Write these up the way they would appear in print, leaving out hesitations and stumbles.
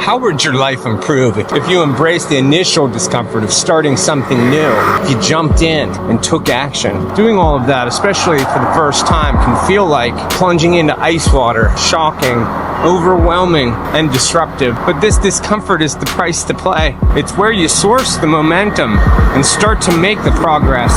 how would your life improve if you embraced the initial discomfort of starting something new? If you jumped in and took action. Doing all of that, especially for the first time, can feel like plunging into ice water, shocking, overwhelming, and disruptive. But this discomfort is the price to pay. It's where you source the momentum and start to make the progress.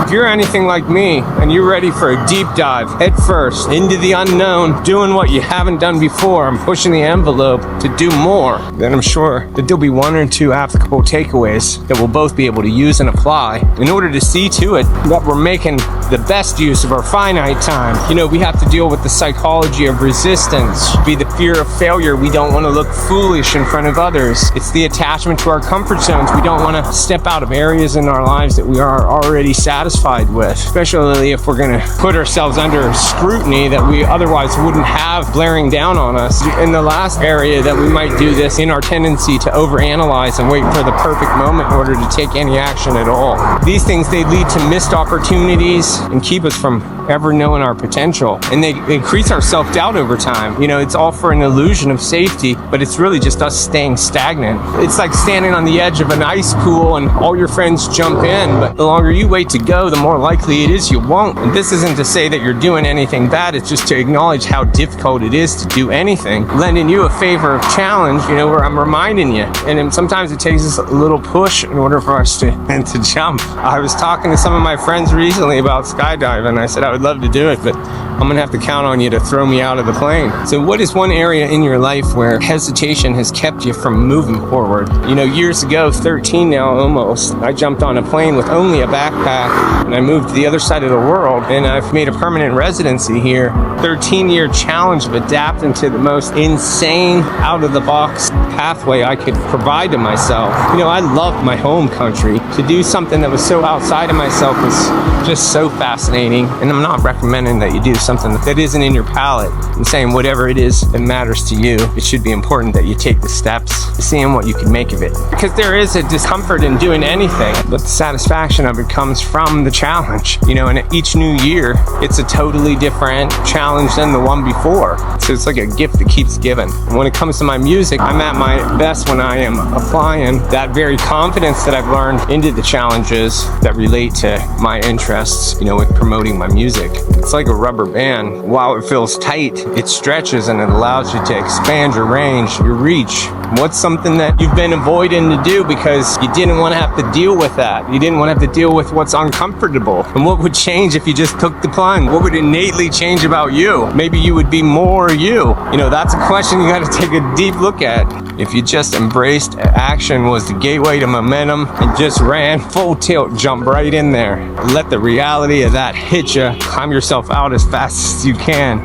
If you're anything like me and you're ready for a deep dive, head first into the unknown, doing what you haven't done before and pushing the envelope to do more, then I'm sure that there'll be one or two applicable takeaways that we'll both be able to use and apply in order to see to it that we're making the best use of our finite time. You know, we have to deal with the psychology of resistance, be the fear of failure. We don't want to look foolish in front of others. It's the attachment to our comfort zones. We don't want to step out of areas in our lives that we are already satisfied with, especially if we're going to put ourselves under scrutiny that we otherwise wouldn't have blaring down on us. In the last area that we might do this in our tendency to overanalyze and wait for the perfect moment in order to take any action at all. These things, they lead to missed opportunities and keep us from ever knowing our potential. And they increase our self-doubt over time. You know, it's all for an illusion of safety, but it's really just us staying stagnant. It's like standing on the edge of an ice pool and all your friends jump in, but the longer you wait to go, the more likely it is you won't. And this isn't to say that you're doing anything bad, it's just to acknowledge how difficult it is to do anything. Lending you a favor of challenge, you know, where I'm reminding you. And then sometimes it takes us a little push in order for us to jump. I was talking to some of my friends recently about skydiving. I said I would love to do it, but I'm gonna have to count on you to throw me out of the plane. So what is one area in your life where hesitation has kept you from moving forward? You know, years ago, 13 now almost, I jumped on a plane with only a backpack and I moved to the other side of the world, and I've made a permanent residency here. 13-year challenge of adapting to the most insane, out-of-the-box pathway I could provide to myself. You know, I love my home country. To do something that was so outside of myself was just so fascinating, and I'm not recommending that you do something that isn't in your palate. I'm saying whatever it is that matters to you, it should be important that you take the steps to seeing what you can make of it. Because there is a discomfort in doing anything, but the satisfaction of it comes from the challenge. You know, and each new year, it's a totally different challenge than the one before. So it's like a gift that keeps giving. And when it comes to my music, I'm at my best when I am applying that very confidence that I've learned into the challenges that relate to my interests, you know, with promoting my music. It's like a rubber band. While it feels tight, it stretches and it allows you to expand your range, your reach. What's something that you've been avoiding to do because you didn't want to have to deal with that? You didn't want to have to deal with what's uncomfortable. And what would change if you just took the plunge? What would innately change about you? Maybe you would be more you. You know, that's a question you got to take a deep look at. If you just embraced action was the gateway to momentum and just ran full tilt, jump right in there. Let the reality of that hit you. Climb yourself out as fast as you can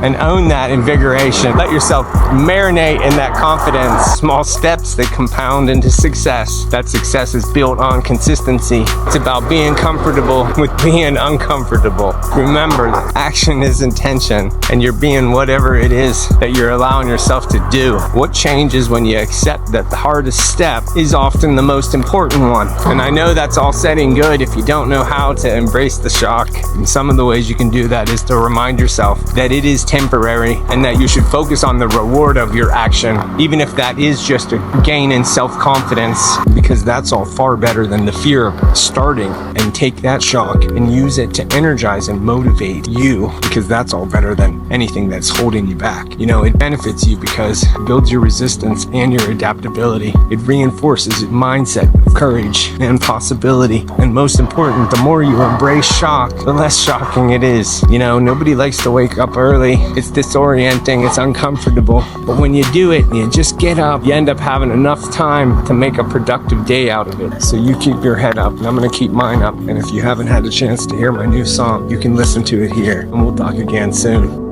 and own that invigoration. Let yourself marinate in that confidence. Small steps that compound into success. That success is built on consistency. It's about being comfortable with being uncomfortable. Remember, action is intention, and you're being whatever it is that you're allowing yourself to do. What changes when you accept that the hardest step is often the most important one? And I know that's all said and good if you don't know how to embrace the shock. And some of the ways you can do that is to remind yourself that it is temporary and that you should focus on the reward of your action, even if that is just a gain in self-confidence, because that's all far better than the fear of starting. And take that shock and use it to energize and motivate you, because that's all better than anything that's holding you back. You know, it benefits you because it builds your resistance and your adaptability. It reinforces your mindset of courage and possibility. And most important, the more you embrace shock, the less shocking it is. You know, nobody likes to wake up early. It's disorienting, it's uncomfortable. But when you do it and you just get up, you end up having enough time to make a productive day out of it. So you keep your head up, and I'm gonna keep mine up. And if you haven't had a chance to hear my new song, you can listen to it here, and we'll talk again soon.